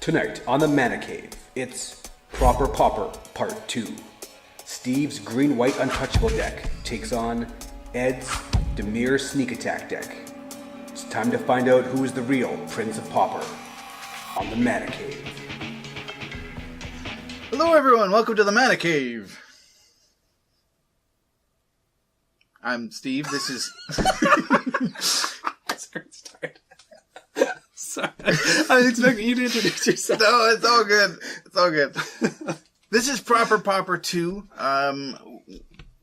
Tonight on the Mana Cave, it's Proper Pauper Part 2. Steve's green-white untouchable deck takes on Ed's Demir Sneak Attack deck. It's time to find out who is the real Prince of Pauper on the Mana Cave. Hello everyone, welcome to the Mana Cave. I'm Steve, this is... Sorry. I was expecting you to introduce yourself. No, it's all good. It's all good. This is Proper Pauper 2.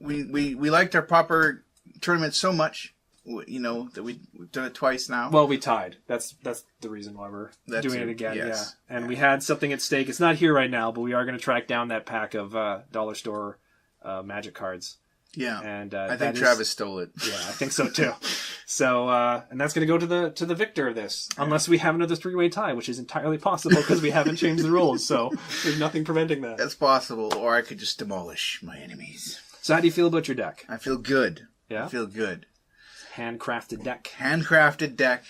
We liked our Pauper tournament so much, that we've done it twice now. Well, we tied. That's the reason why we're doing it again. Yes. Yeah. And we had something at stake. It's not here right now, but we are going to track down that pack of dollar store Magic cards. Yeah, and I think Travis stole it. Yeah, I think so too. So, and that's going to go to the victor of this, unless we have another three-way tie, which is entirely possible because we haven't changed the rules. So there's nothing preventing that. That's possible, or I could just demolish my enemies. So, how do you feel about your deck? I feel good. Yeah, I feel good. Handcrafted deck. Handcrafted deck,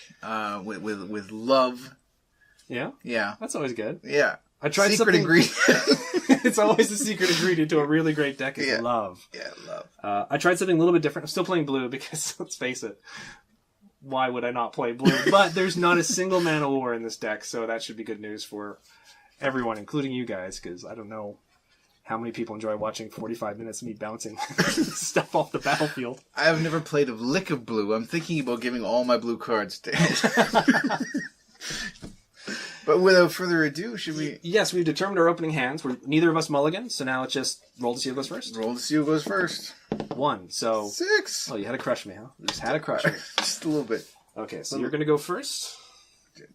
with love. Yeah, yeah, that's always good. Yeah. I tried secret ingredient. It's always the secret ingredient to a really great deck is love. Yeah, love. I tried something a little bit different. I'm still playing blue because, let's face it, why would I not play blue? But there's not a single mana war in this deck, so that should be good news for everyone, including you guys, because I don't know how many people enjoy watching 45 minutes of me bouncing stuff off the battlefield. I have never played a lick of blue. I'm thinking about giving all my blue cards to it. But without further ado, should we... Yes, we've determined our opening hands. Neither of us mulligan, so now it's just roll to see who goes first. Roll to see who goes first. 1, so... 6! Oh, you had to crush me, huh? You just had to crush me. Just a little bit. Okay, so you're going to go first. Good.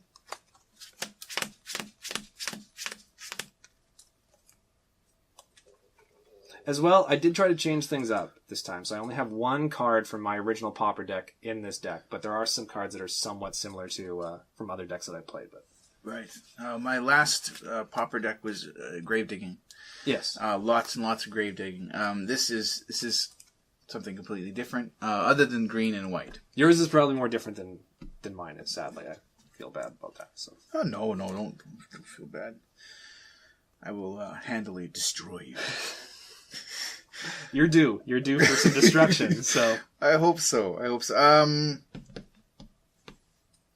As well, I did try to change things up this time, so I only have one card from my original Pauper deck in this deck, but there are some cards that are somewhat similar to from other decks that I've played, but... Right. My last Pauper deck was grave digging. Yes. Lots and lots of grave digging. This is something completely different, other than green and white. Yours is probably more different than mine is, sadly. I feel bad about that. So. Oh, no, don't feel bad. I will handily destroy you. You're due. You're due for some destruction, so... I hope so.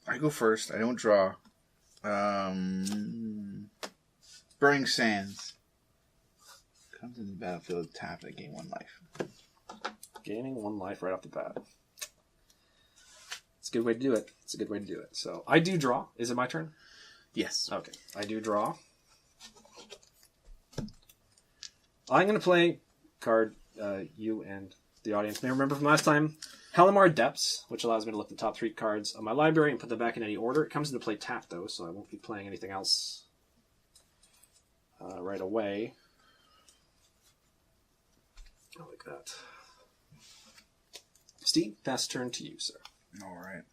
I go first. I don't draw. Burning Sands. Comes in the battlefield, tap and gain 1 life. Gaining 1 life right off the bat. It's a good way to do it. So, I do draw. Is it my turn? Yes. Okay. I do draw. I'm going to play card you and the audience may remember from last time. Halimar Depths, which allows me to look at the top 3 cards of my library and put them back in any order. It comes into play tapped, though, so I won't be playing anything else right away. I like that. Steve, pass turn to you, sir. All right.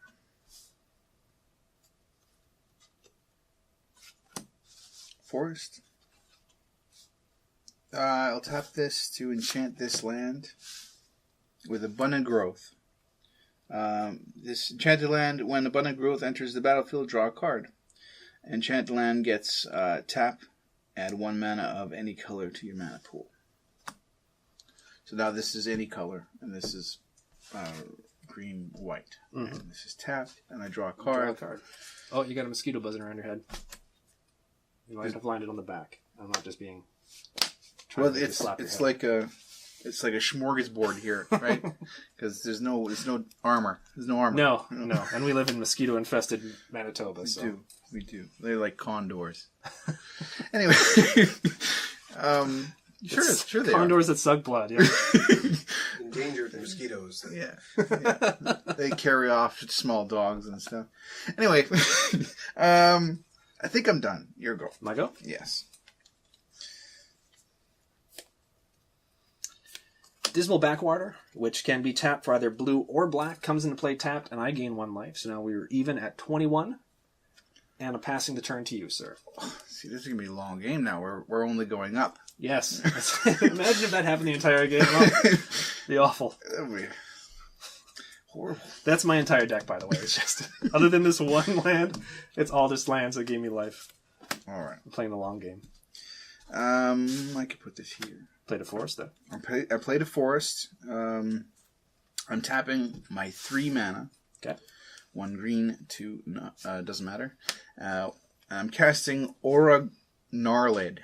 Forest. I'll tap this to enchant this land with Abundant Growth. This enchanted land, when Abundant Growth enters the battlefield, draw a card. Enchanted land gets tap, add 1 mana of any color to your mana pool. So now this is any color, and this is green-white. Mm-hmm. And this is tap, and I draw a card. Oh, you got a mosquito buzzing around your head. You might have lined it on the back. I'm not just being... Well, it's like a smorgasbord here, right? Because there's no armor. There's no armor. No. And we live in mosquito-infested Manitoba. We do. They're like condors. Anyway, sure they condors that suck blood. Yeah. Endangered mosquitoes. Yeah. They carry off small dogs and stuff. Anyway, I think I'm done. Your go. My go? Yes. Dismal Backwater, which can be tapped for either blue or black, comes into play tapped, and I gain 1 life. So now we're even at 21, and I'm passing the turn to you, sir. See, this is going to be a long game now. We're only going up. Yes. Imagine if that happened the entire game. Oh, it'd be awful. That would be horrible. That's my entire deck, by the way. It's just, other than this 1 land, it's all just lands that gave me life. All right. I'm playing the long game. I could put this here. Played a forest, though. I played a forest. I'm tapping my 3 mana. Okay. 1 green, 2 doesn't matter. I'm casting Aura Gnarlid,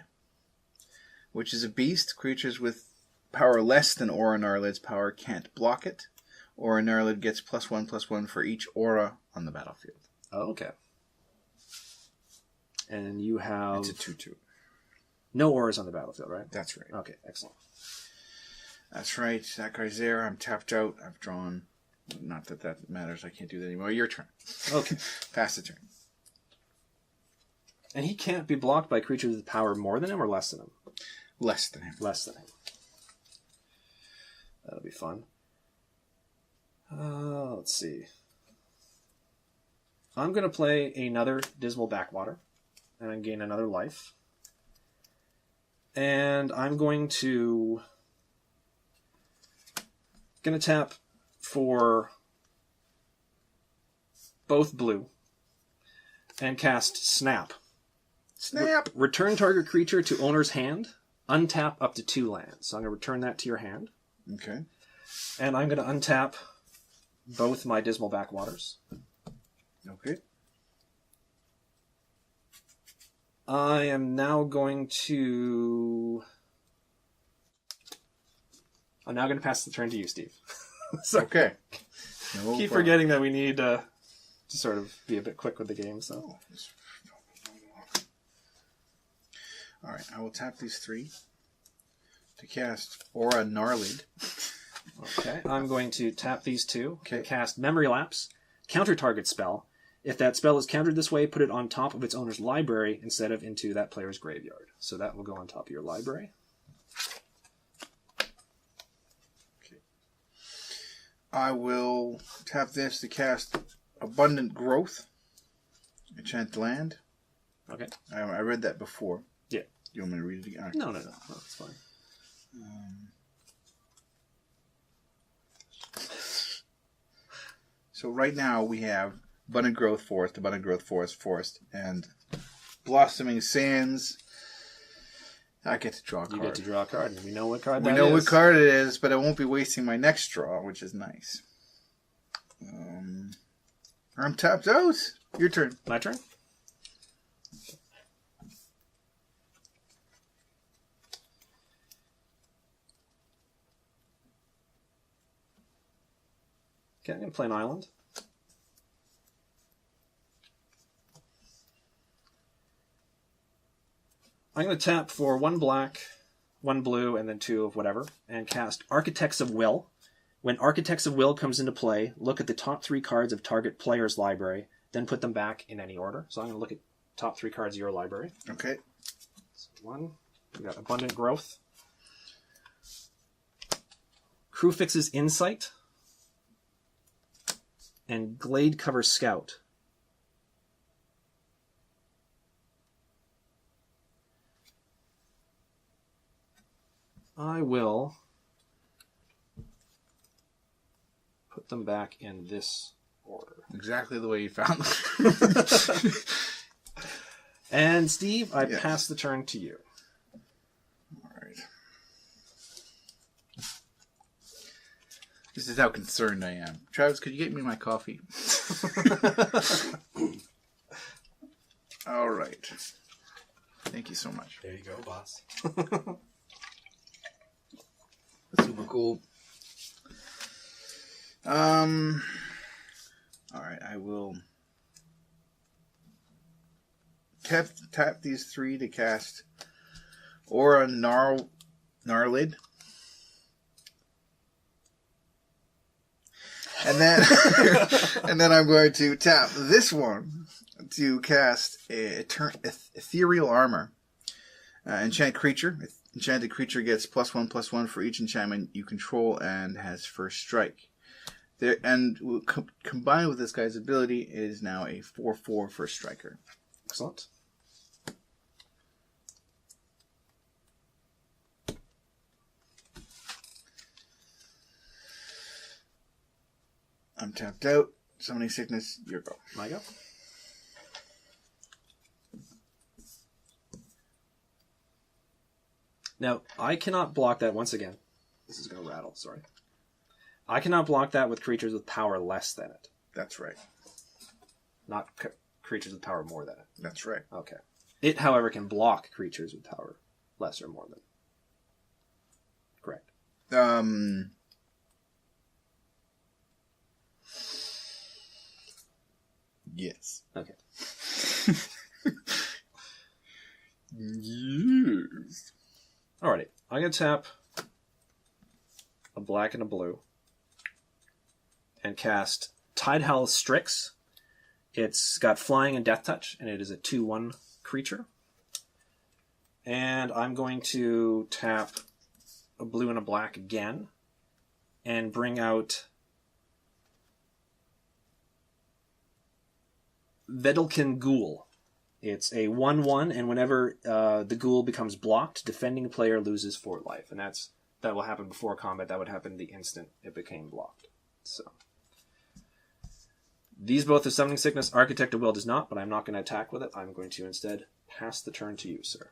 which is a beast. Creatures with power less than Aura Gnarlid's power can't block it. Aura Gnarlid gets +1/+1 for each aura on the battlefield. Oh, okay. And you have... It's a 2/2. No auras on the battlefield, right? That's right. Okay, excellent. That's right. That guy's there. I'm tapped out. I've drawn. Not that that matters. I can't do that anymore. Your turn. Okay. Pass the turn. And he can't be blocked by creatures with power more than him or less than him? Less than him. Less than him. That'll be fun. Let's see. I'm going to play another Dismal Backwater. And I gain another life. And I'm going to tap for both blue and cast Snap. Snap! Return target creature to owner's hand. Untap up to 2 lands. So I'm going to return that to your hand. Okay. And I'm going to untap both my Dismal Backwaters. Okay. I am now going to... I'm now going to pass the turn to you, Steve. So Okay. No keep problem. forgetting that we need to sort of be a bit quick with the game. So All right. I will tap these 3 to cast Aura Gnarlid. okay, I'm going to tap these 2 Okay. and cast Memory Lapse, counter target spell. If that spell is countered this way, put it on top of its owner's library instead of into that player's graveyard. So that will go on top of your library. I will tap this to cast Abundant Growth. Enchant land. Okay. I read that before. Yeah. You want me to read it again? No, that's fine. So right now we have Abundant Growth Forest, Abundant Growth Forest, and Blossoming Sands. I get to draw a card. You get to draw a card, and we know what card We that know is. what card it is, but I won't be wasting my next draw, which is nice. I'm tapped out. Your turn. My turn? Okay, I'm going to play an island. I'm going to tap for 1 black, 1 blue, and then 2 of whatever, and cast Architects of Will. When Architects of Will comes into play, look at the top 3 cards of target player's library, then put them back in any order. So I'm going to look at top 3 cards of your library. Okay. So 1, we got Abundant Growth. Crew Fix's Insight. And Glade Cover Scout. I will put them back in this order. Exactly the way you found them. And Steve, I Yes. pass the turn to you. All right. This is how concerned I am. Travis, could you get me my coffee? All right. Thank you so much. There you go, boss. Super cool. All right, I will tap these 3 to cast Aura Gnarlid. And then and then I'm going to tap this one to cast Ethereal Armor. Enchant creature. Enchanted creature gets +1/+1 for each enchantment you control and has first strike. There, and combined with this guy's ability, it is now a 4/4 first striker. Excellent. I'm tapped out. Summoning Sickness, your go. My go. Now, I cannot block that once again. This is going to rattle, sorry. I cannot block that with creatures with power less than it. That's right. Not creatures with power more than it. That's right. Okay. It, however, can block creatures with power less or more than it. Correct. Yes. Okay. Yes. Alrighty. I'm going to tap a black and a blue and cast Tidehowl Strix. It's got flying and death touch, and it is a 2/1 creature. And I'm going to tap a blue and a black again and bring out Vedalken Ghoul. It's a 1/1, and whenever the ghoul becomes blocked, defending player loses 4 life. And that will happen before combat. That would happen the instant it became blocked. So these both have Summoning Sickness. Architect of Will does not, but I'm not going to attack with it. I'm going to instead pass the turn to you, sir.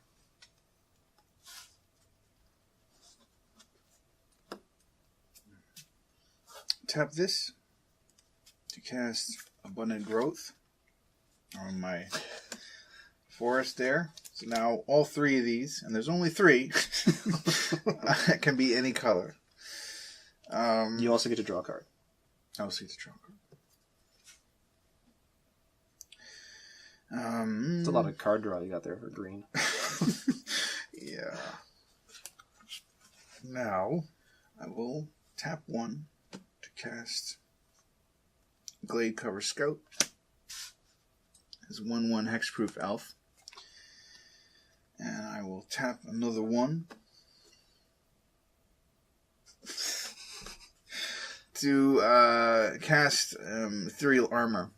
Tap this to cast Abundant Growth on my forest there. So now all 3 of these, and there's only 3, can be any color. You also get to draw a card. I also get to draw a card. It's a lot of card draw you got there for green. Yeah. Now, I will tap 1 to cast Glade Cover Scout. It's 1/1 Hexproof Elf. And I will tap another 1 to cast Ethereal Armor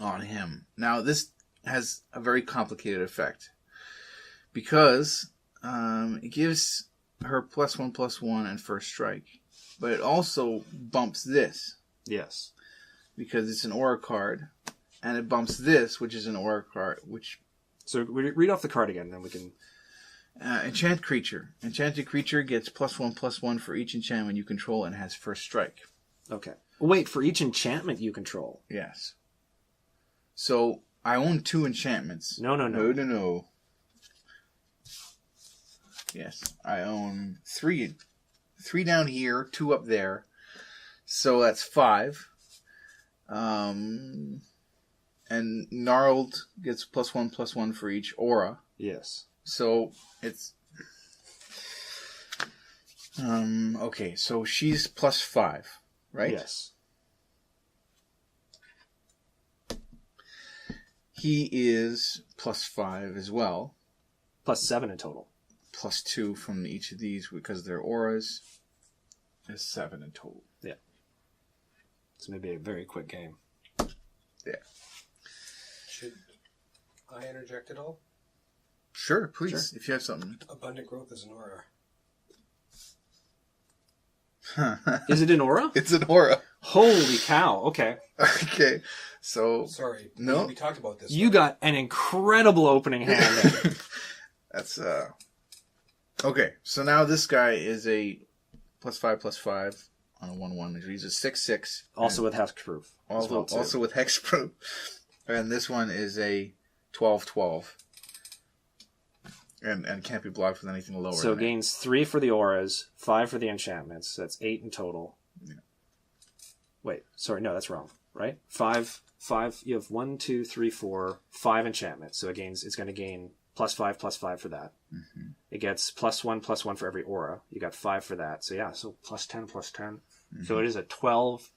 on him. Now, this has a very complicated effect because it gives her +1/+1 and first strike, but it also bumps this Yes. because it's an aura card, and it bumps this, which is an aura card, which So read off the card again, then we can... enchant creature. Enchanted creature gets +1/+1 for each enchantment you control and has first strike. Okay. Wait, for each enchantment you control. Yes. So I own 2 enchantments. No. Yes, I own 3 down here, 2 up there. So that's 5. And Gnarled gets +1/+1 for each aura. Yes. So it's okay. So she's +5, right? Yes. He is +5 as well. +7 in total. +2 from each of these because they're auras. Is 7 in total. Yeah. It's maybe a very quick game. Yeah. Should I interject at all? Sure, please, if you have something. Abundant Growth is an aura. Is it an aura? It's an aura. Holy cow. Okay. Okay, so Sorry. No. We talked about this. You got an incredible opening hand there. that's okay. So now this guy is a +5/+5 on a 1/1. He's a 6/6. Also with hexproof. as well, too. Also with hexproof. And this one is a 12/12. And can't be blocked with anything lower. So it than gains 3 for the auras, 5 for the enchantments. So that's 8 in total. Yeah. Wait, sorry, no, that's wrong. Right? 5. You have 1, 2, 3, 4, 5 enchantments. So it's going to gain +5/+5 for that. Mm-hmm. It gets +1/+1 for every aura. You got 5 for that. So yeah, so +10/+10. Mm-hmm. So it is a 12.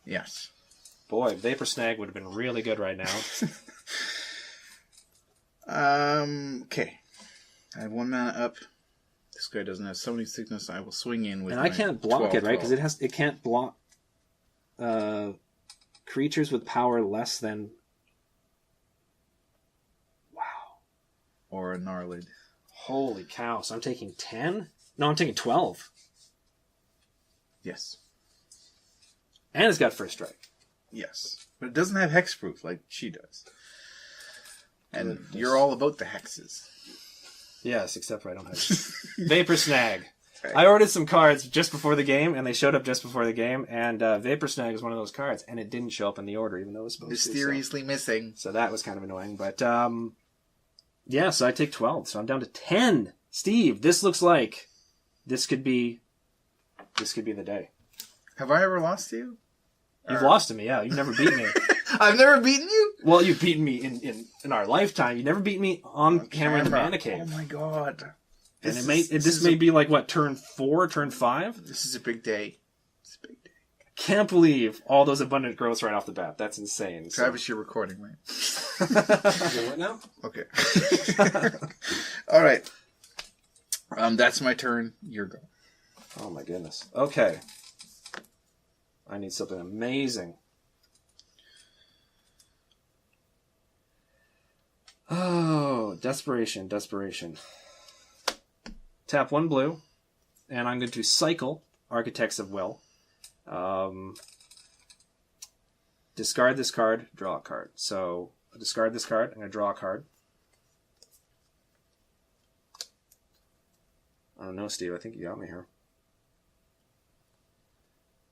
Yes. Boy, Vapor Snag would have been really good right now. Okay. I have 1 mana up. This guy doesn't have Summoning Sickness. I will swing in with And I my can't block it, right? 12/12. Because it can't block creatures with power less than... Wow. Or a Gnarled. Holy cow. So I'm taking 10? No, I'm taking 12. Yes. And it's got first strike. Yes. But it doesn't have hexproof like she does. And you're all about the hexes. Yes, except for I don't have Vapor Snag. I ordered some cards just before the game, and they showed up just before the game, and Vapor Snag is one of those cards, and it didn't show up in the order, even though it was supposed to. Mysteriously missing. So that was kind of annoying, but yeah, so I take 12, so I'm down to 10. Steve, this looks like this could be the day. Have I ever lost to you? You've lost to me, yeah. You've never beaten me. I've never beaten you? Well, you've beaten me in our lifetime. You never beat me on camera in the Mana Cave. Oh my god. And this may be like, what, turn 4, turn 5? This is a big day. It's a big day. Can't believe all those abundant growths right off the bat. That's insane. Travis, you're recording, right? You what now? Okay. All right. That's my turn. Your go. Oh my goodness. Okay. I need something amazing. Oh, desperation. Tap 1 blue, and I'm going to cycle Architects of Will. Discard this card, draw a card. So, discard this card, I'm going to draw a card. I don't know, Steve, I think you got me here.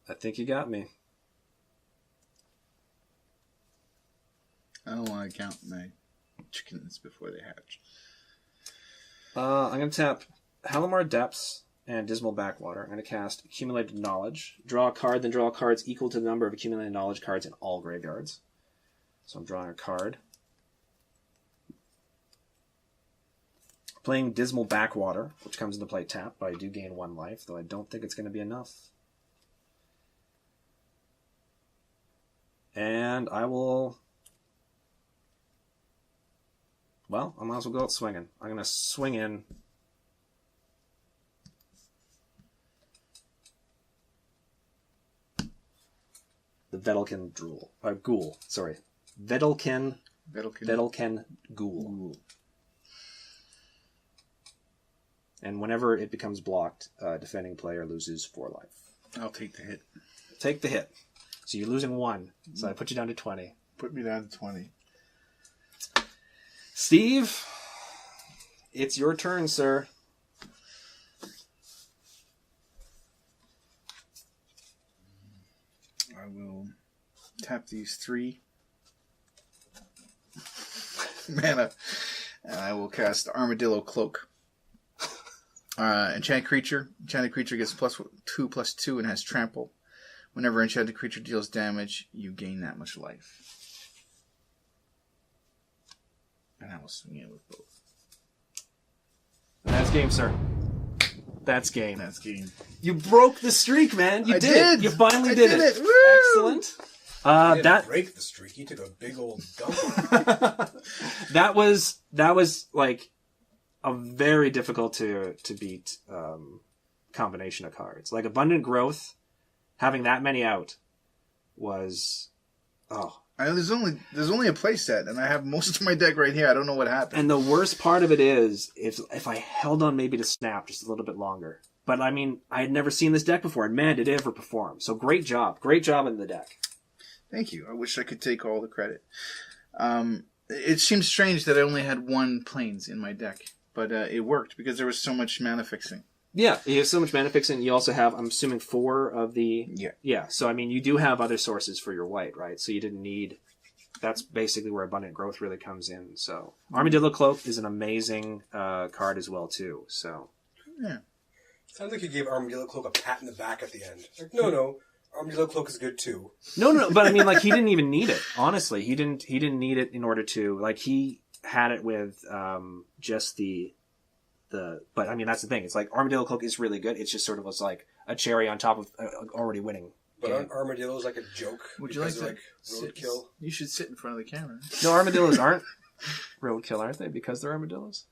I think you got me. I don't want to count my chickens before they hatch. I'm going to tap Halimar Depths and Dismal Backwater. I'm going to cast Accumulated Knowledge. Draw a card, then draw cards equal to the number of Accumulated Knowledge cards in all graveyards. So I'm drawing a card. Playing Dismal Backwater, which comes into play tap, but I do gain 1 life, though I don't think it's going to be enough. And I will... Well, I might as well go out swinging. I'm going to swing in... the Vedalken Ghoul. Sorry. Vedalken Ghoul. And whenever it becomes blocked, defending player loses 4 life. I'll take the hit. Take the hit. So you're losing 1. So I put you down to 20. Put me down to 20. Steve, it's your turn, sir. I will tap these 3 mana, and I will cast Armadillo Cloak. Enchanted creature. Enchanted creature gets +2/+2 and has trample. Whenever enchanted creature deals damage, you gain that much life. And I will swing it with both. And that's game, sir. That's game. That's game. You broke the streak, man. You did it. You finally did it. Woo! Excellent. You didn't break the streak. You took a big old dump. That was like a very difficult to beat combination of cards. Like Abundant Growth, having that many out was There's only a play set, and I have most of my deck right here. I don't know what happened. And the worst part of it is if I held on maybe to Snap just a little bit longer. But I mean, I had never seen this deck before, and man, did it ever perform. So great job in the deck. Thank you. I wish I could take all the credit. It seems strange that I only had 1 planes in my deck, but it worked because there was so much mana fixing. Yeah, you have so much mana fixing. You also have, I'm assuming, 4 of the... Yeah. So, I mean, you do have other sources for your white, right? So you didn't need... That's basically where Abundant Growth really comes in. So Armadillo Cloak is an amazing card as well, too. So yeah. Sounds like you gave Armadillo Cloak a pat in the back at the end. Like, no, Armadillo Cloak is good too. No, but I mean, like, he didn't even need it. Honestly, he didn't need it in order to, like, he had it with just the. But I mean, that's the thing. It's like Armadillo Cloak is really good. It's just sort of was like a cherry on top of already winning. But aren't armadillos like a joke? Would you like to roadkill? You should sit in front of the camera. No, armadillos aren't roadkill, aren't they? Because they're armadillos.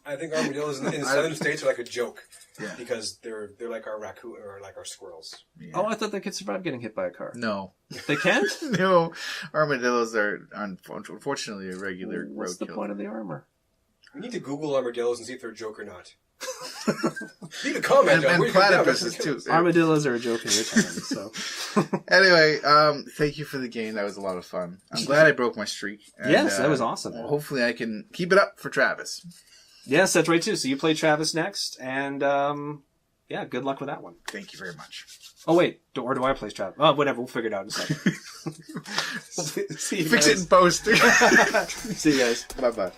I think armadillos in the southern states are like a joke. Yeah. Because they're like our raccoon or like our squirrels. Yeah. Oh, I thought they could survive getting hit by a car. No. They can't? No. Armadillos are unfortunately a regular What's roadkill. the point of the armor? We need to Google armadillos and see if they're a joke or not. Leave a comment. And platypuses too. Armadillos are a joke in your time, so. Anyway, thank you for the game. That was a lot of fun. I'm glad I broke my streak. And, Yes, that was awesome. Hopefully I can keep it up for Travis. Yes, that's right too. So you play Travis next, and yeah, good luck with that one. Thank you very much. Oh wait, or do I play Travis? Oh, whatever. We'll figure it out in a second. See you Fix guys. it in post. See you guys. Bye-bye.